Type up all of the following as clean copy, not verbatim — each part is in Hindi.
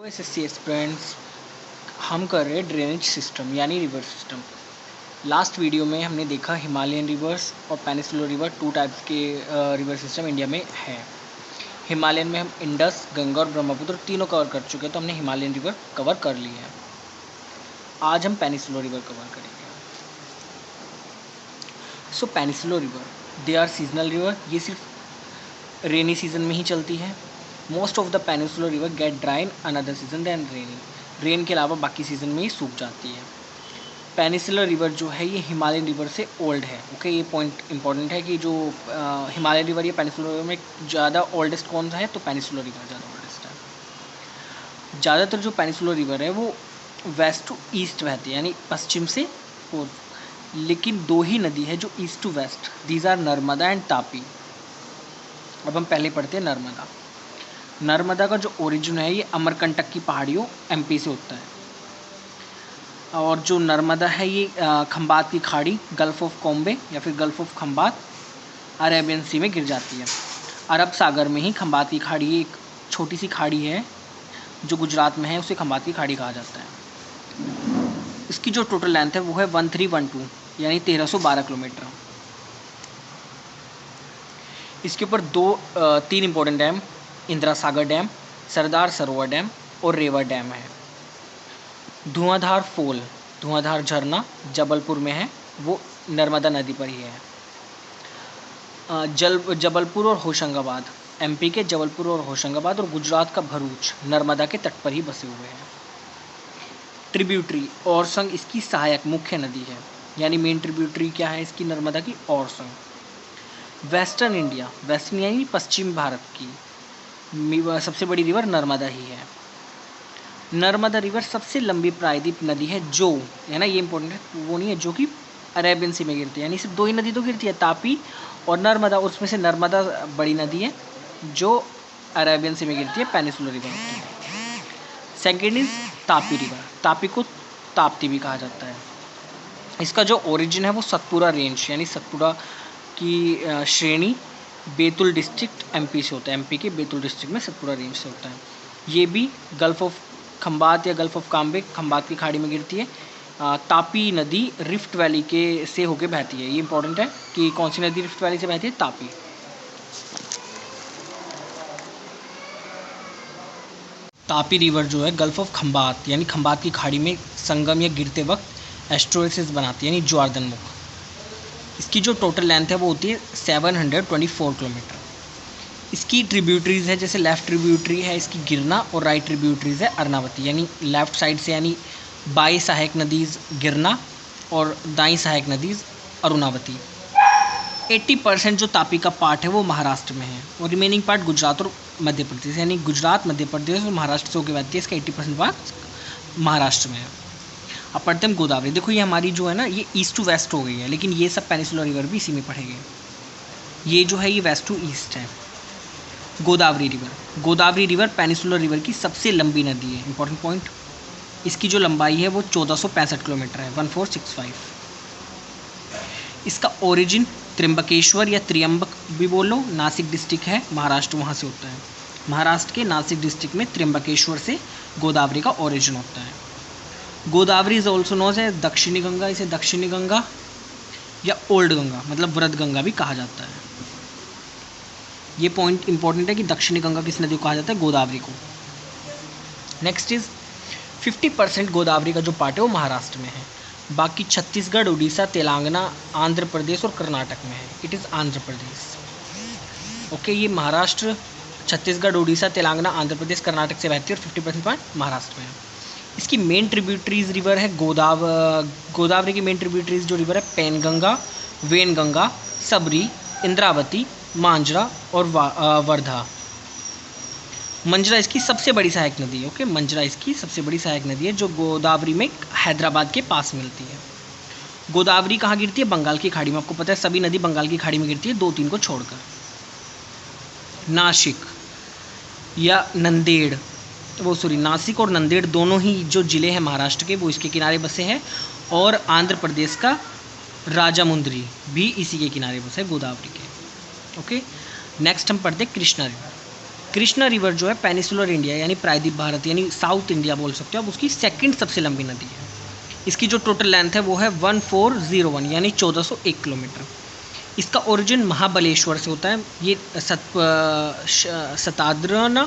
एसएससी एस्पिरेंट्स, हम कर रहे हैं ड्रेनेज सिस्टम यानी रिवर सिस्टम। लास्ट वीडियो में हमने देखा हिमालयन रिवर्स और पेनिनसुलर रिवर, टू टाइप्स के रिवर सिस्टम इंडिया में है। हिमालयन में हम इंडस, गंगा और ब्रह्मपुत्र तीनों कवर कर चुके हैं, तो हमने हिमालयन रिवर कवर कर ली है। आज हम पेनिनसुलर रिवर कवर करेंगे। So peninsular river, they are seasonal river, ये सिर्फ रेनी सीजन में ही चलती है। Most of the peninsular river get dry in another season than rainy, rain के अलावा बाकी सीजन में ही सूख जाती है। पेनिनसुलर रिवर जो है ये हिमालयन रिवर से ओल्ड है। ओके, ये पॉइंट इंपॉर्टेंट है कि जो हिमालयन रिवर या पेनिनसुलर रिवर में ज़्यादा ओल्डेस्ट कौन सा है, तो पेनिनसुलर रिवर ज़्यादा ओल्डेस्ट है। ज़्यादातर जो पेनिनसुलर रिवर है वो वेस्ट टू ईस्ट बहती है, यानी पश्चिम से पूर्व। लेकिन दो ही नदी है जो east to west, these are Narmada and Tapi. अब हम पहले पढ़ते हैं नर्मदा। नर्मदा का जो ओरिजिन है ये अमरकंटक की पहाड़ियों एमपी से होता है। और जो नर्मदा है ये खंबात की खाड़ी, गल्फ ऑफ कॉम्बे या फिर गल्फ ऑफ खंबात, अरेबियन सी में गिर जाती है। अरब सागर में ही खंबात की खाड़ी, एक छोटी सी खाड़ी है जो गुजरात में है, उसे खंबात की खाड़ी कहा जाता है। इसकी जो टोटल लेंथ है वो है 1312 यानी 1312 किलोमीटर। इसके ऊपर तीन important dam, Indira Sagar dam, Sardar Sarovar dam और रेवा डैम है। धुआंधार फॉल, धुआंधार झरना जबलपुर में है, वो नर्मदा नदी पर ही है। जबलपुर और होशंगाबाद, एमपी के जबलपुर और होशंगाबाद और गुजरात का भरूच नर्मदा के तट पर ही बसे हुए हैं। ट्रिब्यूटरी औरसंग इसकी सहायक मुख्य नदी है, यानी मेन ट्रिब्यूटरी क्या है इसकी, नर्मदा की औरसंग। वेस्टर्न इंडिया, वेस्टर्न यानी पश्चिम भारत की सबसे बड़ी रिवर नर्मदा ही है। नर्मदा रिवर सबसे लंबी प्रायद्वीप नदी है, जो है ना, ये इंपॉर्टेंट है, वो नहीं है जो कि अरेबियन सी में गिरती है, यानी सिर्फ दो ही नदी तो गिरती है, तापी और नर्मदा। उसमें से नर्मदा बड़ी नदी है जो अरेबियन सी में गिरती है, पेनिनसुलर रिवर होती है। Second is Tapi river, Tapi को ताप्ती भी कहा जाता है। इसका जो ओरिजिन है वो सतपुरा रेंज यानी सतपुरा की श्रेणी, बैतूल डिस्ट्रिक्ट एमपी से होता है। एमपी के बैतूल डिस्ट्रिक्ट में सतपुरा रेंज से होता है। ये भी गल्फ ऑफ खंबात या गल्फ ऑफ काम्बे, खंबात की खाड़ी में गिरती है। तापी नदी रिफ्ट वैली के से होके बहती है। ये इंपॉर्टेंट है कि कौन सी नदी रिफ्ट वैली से बहती है, तापी। तापी रिवर जो है गल्फ ऑफ खंबात यानी खंबात की खाड़ी में संगम या गिरते वक्त एस्ट्रोसिस बनाती है, यानी ज्वारदनमुख। इसकी जो टोटल लेंथ है वो होती है 724 किलोमीटर। इसकी ट्रिब्यूटरीज है, जैसे लेफ़्ट ट्रिब्यूटरी है इसकी गिरना और राइट ट्रिब्यूटरीज है अर्नावती, यानी लेफ़्ट साइड से यानी बाई सहायक नदीज गिरना और दाई सहायक नदीज अरुणावती। 80% जो तापी का पार्ट है वो महाराष्ट्र में है और रिमेनिंग पार्ट गुजरात और मध्य प्रदेश, यानी गुजरात, मध्य प्रदेश और महाराष्ट्र से होकर बहती है। इसका 80% पार्ट महाराष्ट्र में है। अब पढ़ते हैं गोदावरी। देखो ये हमारी जो है ना, ये ईस्ट टू वेस्ट हो गई है, लेकिन ये सब पेनिनसुलर रिवर भी इसी में पड़ेंगे। ये जो है ये वेस्ट टू ईस्ट है। Godavari river, Godavari river peninsular river की सबसे लंबी नदी है। इंपॉर्टेंट पॉइंट, इसकी जो लंबाई है वो 1465 किलोमीटर है, 1465। इसका ओरिजिन त्र्यंबकेश्वर या त्र्यंबक भी बोल लो, नासिक डिस्ट्रिक्ट है महाराष्ट्र, वहाँ से होता है। महाराष्ट्र के नासिक डिस्ट्रिक्ट में त्र्यंबकेश्वर से गोदावरी का ओरिजिन होता है। Godavari is also known as Dakshini Ganga, इसे दक्षिणी गंगा या ओल्ड गंगा मतलब वृद्ध गंगा भी कहा जाता है। ये पॉइंट इंपॉर्टेंट है कि दक्षिणी गंगा किस नदी को कहा जाता है, गोदावरी को। नेक्स्ट इज 50% गोदावरी का जो पार्ट है वो महाराष्ट्र में है, बाकी छत्तीसगढ़, उड़ीसा, तेलंगाना, आंध्र प्रदेश और कर्नाटक में है। It is Andhra Pradesh. Okay, ये महाराष्ट्र, छत्तीसगढ़, उड़ीसा, तेलंगाना, आंध्र प्रदेश, कर्नाटक से बहती है और 50% पार्ट महाराष्ट्र में है। इसकी मेन ट्रिब्यूटरीज रिवर है गोदावरी की मेन ट्रिब्यूटरीज जो रिवर है पेनगंगा, वेनगंगा, सबरी, इंद्रावती, मांजरा और वर्धा। मंजरा इसकी सबसे बड़ी सहायक नदी है। ओके, मंजरा इसकी सबसे बड़ी सहायक नदी है जो गोदावरी में हैदराबाद के पास मिलती है। गोदावरी कहाँ गिरती है, बंगाल की खाड़ी में। आपको पता है सभी नदी बंगाल की खाड़ी में गिरती है, 2-3 को छोड़कर। नासिक या नंदेड़, नासिक और नंदेड़ दोनों ही जो ज़िले हैं महाराष्ट्र के वो इसके किनारे बसे हैं, और आंध्र प्रदेश का राजामुंद्री भी इसी के किनारे बसे है, गोदावरी के। ओके, नेक्स्ट हम पढ़ते हैं कृष्णा रिवर। कृष्णा रिवर जो है पेनिसुलर इंडिया यानी प्रायद्वीप भारत यानी साउथ इंडिया बोल सकते हो आप, उसकी सेकंड सबसे लंबी नदी है। इसकी जो टोटल लेंथ है वो है 1401 यानी 1401 किलोमीटर। इसका ओरिजिन महाबलेश्वर से होता है। ये सताद्रन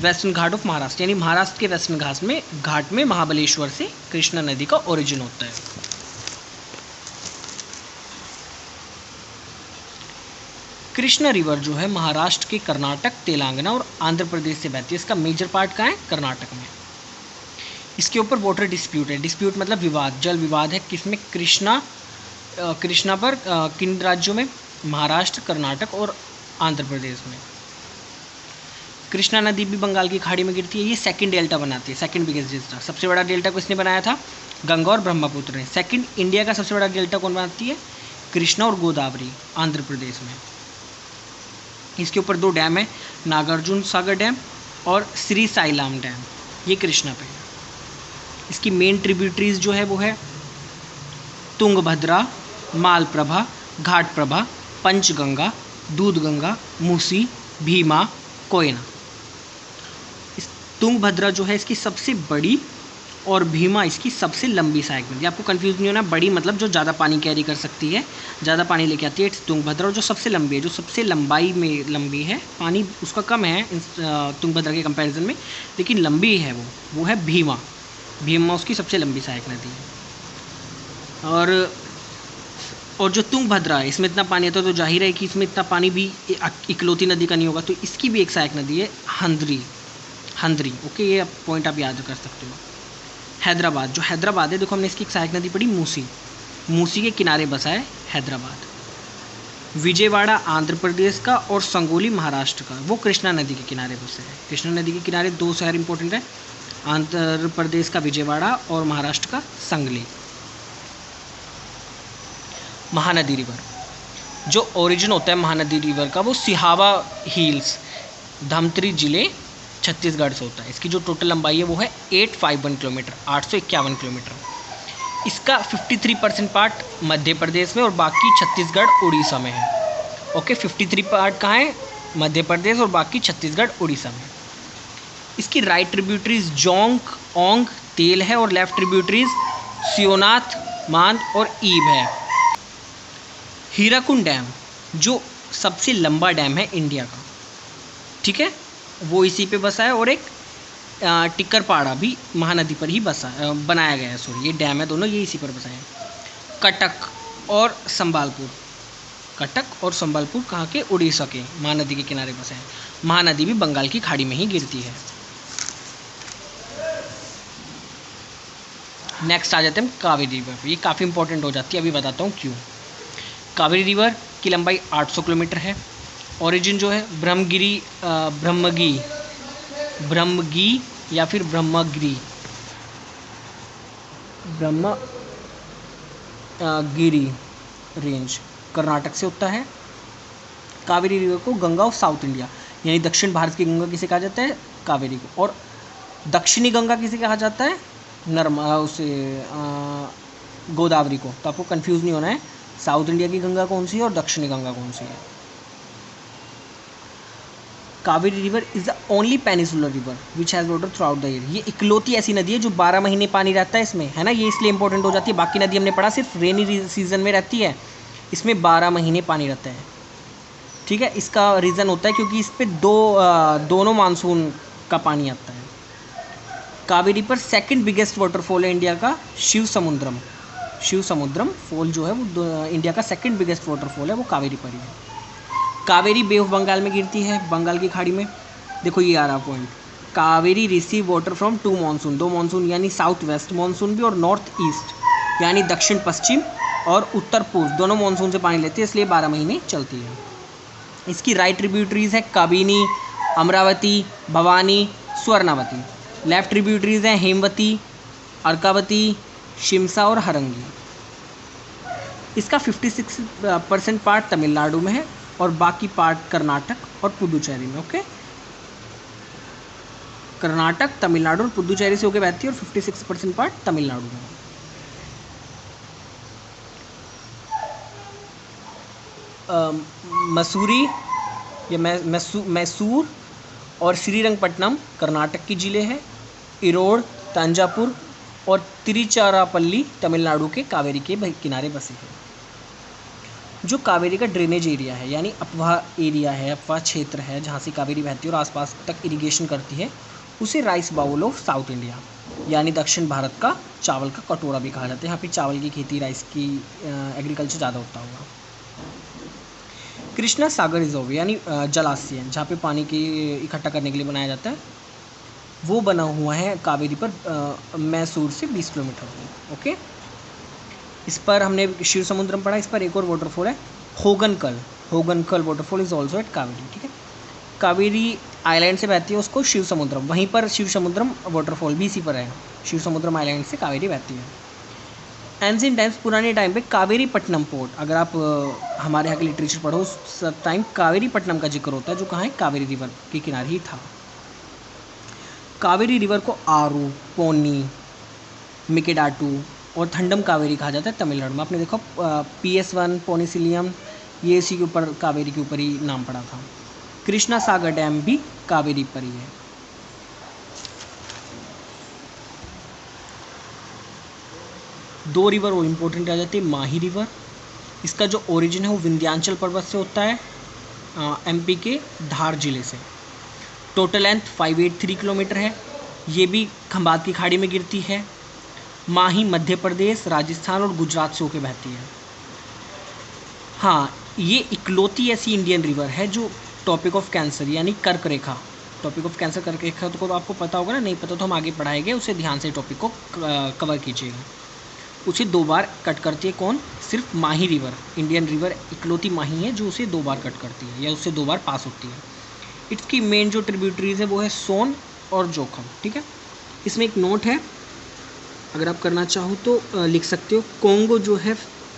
वेस्टर्न घाट ऑफ महाराष्ट्र यानी महाराष्ट्र के वेस्टर्न घाट में महाबलेश्वर से कृष्णा नदी का ओरिजिन होता है। कृष्णा रिवर जो है महाराष्ट्र के कर्नाटक, तेलंगाना और आंध्र प्रदेश से बहती है। इसका मेजर पार्ट कहाँ है? कर्नाटक में। इसके ऊपर वाटर डिस्प्यूट है। डिस्प्यूट मतलब विवाद, जल विवाद है। किसमें? कृष्णा पर किन राज्यों में? महाराष्ट्र, कर्नाटक और आंध्र प्रदेश में। कृष्णा नदी भी बंगाल की खाड़ी में गिरती है। ये सेकंड डेल्टा बनाती है, सेकंड बिगेस्ट डेल्टा। सबसे बड़ा डेल्टा किसने बनाया था? गंगा और ब्रह्मपुत्र ने। सेकंड इंडिया का सबसे बड़ा डेल्टा कौन बनाती है? कृष्णा और गोदावरी, आंध्र प्रदेश में। इसके ऊपर 2 डैम है, नागार्जुन सागर डैम और श्री साईलाम डैम, ये कृष्णा पे है। इसकी मेन ट्रिब्यूटरीज जो है वो है तुंगभद्रा, मालप्रभा, घाटप्रभा, पंचगंगा, दूधगंगा, मूसी, भीमा, कोयना। इस तुंगभद्रा जो है इसकी सबसे बड़ी और भीमा इसकी सबसे लंबी सहायक नदी। आपको कंफ्यूज नहीं होना, बड़ी मतलब जो ज़्यादा पानी कैरी कर सकती है, ज़्यादा पानी लेके आती है तुंगभद्रा, और जो सबसे लंबी है, जो सबसे लंबाई में लंबी है, पानी उसका कम है तुंगभद्रा के कंपैरिजन में, लेकिन लंबी है वो है भीमा। भीमा उसकी सबसे लंबी सहायक नदी है। और जो तुंगभद्रा है इसमें इतना पानी आता है तो जाहिर है कि इसमें इतना पानी भी इकलौती नदी का नहीं होगा, तो इसकी भी एक सहायक नदी है हंद्री। ओके, ये पॉइंट आप याद कर सकते हो। हैदराबाद, जो हैदराबाद है, देखो हमने इसकी एक सहायक नदी पढ़ी मूसी के किनारे बसा है हैदराबाद। विजयवाड़ा आंध्र प्रदेश का और संगोली महाराष्ट्र का, वो कृष्णा नदी के किनारे बसे है। कृष्णा नदी के किनारे 2 शहर इंपॉर्टेंट है, आंध्र प्रदेश का विजयवाड़ा और महाराष्ट्र का संगली। महानदी रिवर, जो ओरिजिन होता है महानदी रिवर का वो सिहावा हिल्स, धमतरी जिले, छत्तीसगढ़ से होता है। इसकी जो टोटल लंबाई है वो है 851 किलोमीटर, 851 किलोमीटर। इसका 53% पार्ट मध्य प्रदेश में और बाकी छत्तीसगढ़ उड़ीसा में है। ओके, 53 पार्ट कहाँ है? मध्य प्रदेश और बाकी छत्तीसगढ़ उड़ीसा में। इसकी राइट ट्रिब्यूटरीज जोंग, ओंग, तेल है और लेफ्ट ट्रिब्यूटरीज सियोनाथ, मांद और ईब है। हीराकुंड डैम जो सबसे लंबा डैम है इंडिया का, ठीक है, वो इसी पे बसा है। और एक टिक्करपाड़ा भी महानदी पर ही बनाया गया है। सॉरी, ये डैम है दोनों, ये इसी पर बसा है। कटक और संबलपुर कहाँ के? उड़ीसा के, महानदी के किनारे बसे हैं। महानदी भी बंगाल की खाड़ी में ही गिरती है। नेक्स्ट आ जाते हैं कावेरी रिवर। ये काफ़ी इंपॉर्टेंट हो जाती है, अभी बताता हूँ क्यों। कावेरी रिवर की लंबाई 800 किलोमीटर है। ओरिजिन जो है ब्रह्मगी या फिर ब्रह्मगिरी रेंज कर्नाटक से होता है। कावेरी रिवर को गंगा ऑफ साउथ इंडिया यानी दक्षिण भारत की गंगा किसे कहा जाता है? कावेरी को। और दक्षिणी गंगा किसे कहा जाता है? गोदावरी को। तो आपको कंफ्यूज नहीं होना है, साउथ इंडिया की गंगा कौन सी है और दक्षिणी गंगा कौन सी है। Kaveri river is the only peninsular river which has water through out the year. ये इकलौती ऐसी नदी है जो 12 महीने पानी रहता है इसमें, है ना, ये इसलिए इंपॉर्टेंट हो जाती है। बाकी नदी हमने पढ़ा सिर्फ रेनी सीजन में रहती है, इसमें 12 महीने पानी रहता है, ठीक है। इसका रीज़न होता है क्योंकि इस पर दोनों मानसून का पानी आता है। कावेरी पर सेकंड बिगेस्ट वाटरफॉल है इंडिया का शिव समुद्रम फॉल जो है वो इंडिया का सेकंड बिगेस्ट वाटरफॉल है, वो कावेरी पर ही है। कावेरी बे ऑफ बंगाल में गिरती है, बंगाल की खाड़ी में। देखो ये आ रहा point, Kaveri receive water from 2 monsoon, 2 monsoon यानी साउथ वेस्ट मानसून भी और नॉर्थ ईस्ट यानी दक्षिण पश्चिम और उत्तर पूर्व, दोनों मानसून से पानी लेती है, इसलिए 12 महीने चलती है। इसकी राइट ट्रिब्यूटरीज है काबिनी, अमरावती, भवानी, स्वर्णावती। लेफ्ट ट्रिब्यूटरीज हैं हेमवती, अर्कावती, शिमसा और हरंगी। इसका 56% पार्ट तमिलनाडु में है और बाकी पार्ट कर्नाटक और पुडुचेरी में। ओके, कर्नाटक, तमिलनाडु और पुडुचेरी से होकर बहती है और 56% पार्ट तमिलनाडु में। मैसूर और श्रीरंगपट्टनम कर्नाटक की जिले है। इरोड, तंजापुर और तिरुचिरापल्ली तमिलनाडु के कावेरी के किनारे बसे हैं। जो कावेरी का ड्रेनेज एरिया है यानी अपवाह एरिया है, अपवाह क्षेत्र है जहाँ से कावेरी बहती है और आसपास तक इरिगेशन करती है, उसे rice bowl of south India यानी दक्षिण भारत का चावल का कटोरा भी कहा जाता है। यहाँ पे चावल की खेती, राइस की एग्रीकल्चर ज़्यादा होता होगा। कृष्णा सागर रिजर्व यानी जलाशय जहाँ पे पानी की इकट्ठा करने के लिए बनाया जाता है, वो बना हुआ है कावेरी पर मैसूर से 20 किलोमीटर दूर। ओके, इस पर हमने शिव समुद्रम पढ़ा। इस पर एक और वाटरफॉल है Hogenakkal. Hogenakkal waterfall is also at Kaveri. ठीक है, कावेरी आइलैंड से बहती है, उसको शिव समुद्रम, वहीं पर शिव समुद्रम वाटरफॉल भी इसी पर है। शिव समुद्रम आइलैंड से कावेरी बहती है। एंशिएंट टाइम्स, पुराने टाइम पे कावेरी पट्टनम पोर्ट, अगर आप हमारे यहाँ के लिटरेचर पढ़ो उस टाइम कावेरी पट्टनम का जिक्र होता है, जो कहाँ है, कावेरी रिवर के किनारे ही था। कावेरी रिवर को आरू, पोनी, मिकेडाटू और थंडम कावेरी कहा जाता है तमिलनाडु में। आपने देखो PS1 पोनिसिलियम, ये इसी के ऊपर, कावेरी के ऊपर ही नाम पड़ा था। कृष्णा सागर डैम भी कावेरी पर ही है। दो रिवर वो इम्पोर्टेंट आ जाती है। माही रिवर, इसका जो ओरिजिन है वो विंध्याचल पर्वत से होता है, MP के धार जिले से। टोटल लेंथ 583 किलोमीटर है। ये भी खंबात की खाड़ी में गिरती है। माही मध्य प्रदेश, राजस्थान और गुजरात से होकर बहती है। हाँ, ये इकलौती ऐसी इंडियन रिवर है जो टॉपिक ऑफ कैंसर यानी कर्क रेखा, टॉपिक ऑफ कैंसर कर्क रेखा तो आपको पता होगा ना, नहीं पता तो हम आगे पढ़ाएंगे, उसे ध्यान से टॉपिक को कवर कीजिएगा। उसे 2 बार कट करती है। कौन? सिर्फ माही रिवर, इंडियन रिवर इकलौती माही है जो उसे 2 बार कट करती है या उससे 2 बार पास होती है। इसकी मेन जो ट्रिब्यूटरीज है वो है सोन और जोखम। ठीक है, इसमें एक नोट है, अगर आप करना चाहो तो लिख सकते हो। कोंगो जो है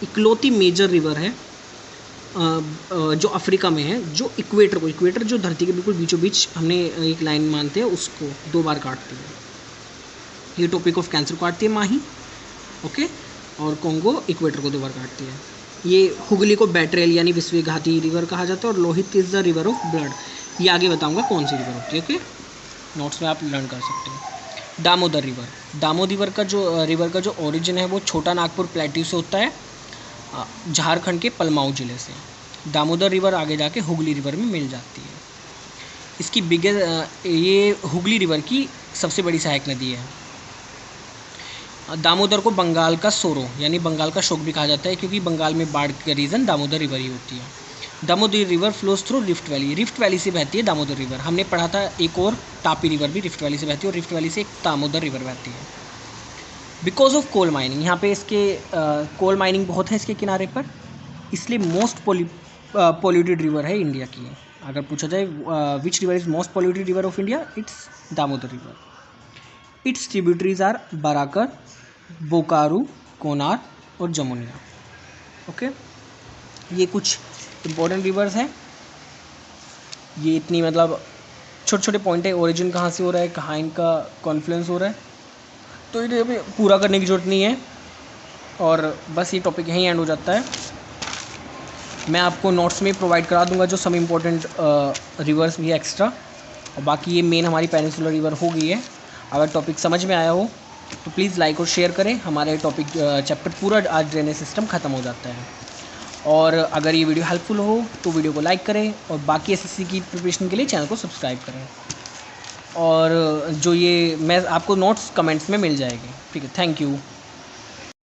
इकलौती मेजर रिवर है जो अफ्रीका में है, जो इक्वेटर जो धरती के बिल्कुल बीचों बीच हमने एक लाइन मानते हैं, उसको 2 बार काटती है। ये टॉपिक ऑफ कैंसर को काटती है माही, ओके, और कोंगो इक्वेटर को 2 बार काटती है। ये हुगली को बैटरेल यानी विश्वघाती रिवर कहा जाता है और Lohit is the river of blood. ये आगे बताऊंगा कौन सी रिवर होती है। ओके, नोट्स में आप लर्न कर सकते हो। दामोदर रिवर, दामोदर का जो ओरिजिन है वो छोटा नागपुर प्लेट्यू से होता है, झारखंड के पलमाऊ जिले से। दामोदर रिवर आगे जाके हुगली रिवर में मिल जाती है। इसकी ये हुगली रिवर की सबसे बड़ी सहायक नदी है। दामोदर को बंगाल का सोरो यानी बंगाल का शोक भी कहा जाता है, क्योंकि बंगाल में बाढ़ का रीज़न दामोदर रिवर ही होती है। Damodar river flows through rift valley से बहती है दामोदर रिवर। हमने पढ़ा था एक और तापी रिवर भी रिफ्ट वैली से बहती है, और रिफ्ट वैली से एक दामोदर रिवर बहती है। बिकॉज ऑफ कोल माइनिंग, यहाँ पे इसके कोल माइनिंग बहुत है इसके किनारे पर, इसलिए मोस्ट पोल्यूटेड रिवर है इंडिया की। अगर पूछा जाए which river is most polluted river of India, it's Damodar river. Its tributaries are Barakar, Bokaro, Konar और जमुनिया। ओके, ये कुछ इम्पोर्टेंट रिवर्स हैं। ये इतनी मतलब छोटे छोटे पॉइंट है, ओरिजिन कहाँ से हो रहा है, कहाँ इनका कॉन्फ्लुएंस हो रहा है, तो ये अभी पूरा करने की ज़रूरत नहीं है, और बस ये टॉपिक यहीं एंड हो जाता है। मैं आपको नोट्स में प्रोवाइड करा दूंगा जो सम इम्पोर्टेंट रिवर्स भी है एक्स्ट्रा, और बाकी ये मेन हमारी पेनिनसुलर रिवर हो गई है। अगर टॉपिक समझ में आया हो तो प्लीज़ लाइक और शेयर करें। हमारे टॉपिक चैप्टर पूरा आज ड्रेनेज सिस्टम ख़त्म हो जाता है। और अगर ये वीडियो हेल्पफुल हो तो वीडियो को लाइक करें, और बाकी SSC की प्रिपरेशन के लिए चैनल को सब्सक्राइब करें। और जो ये मैं आपको नोट्स कमेंट्स में मिल जाएंगे। ठीक है, थैंक यू।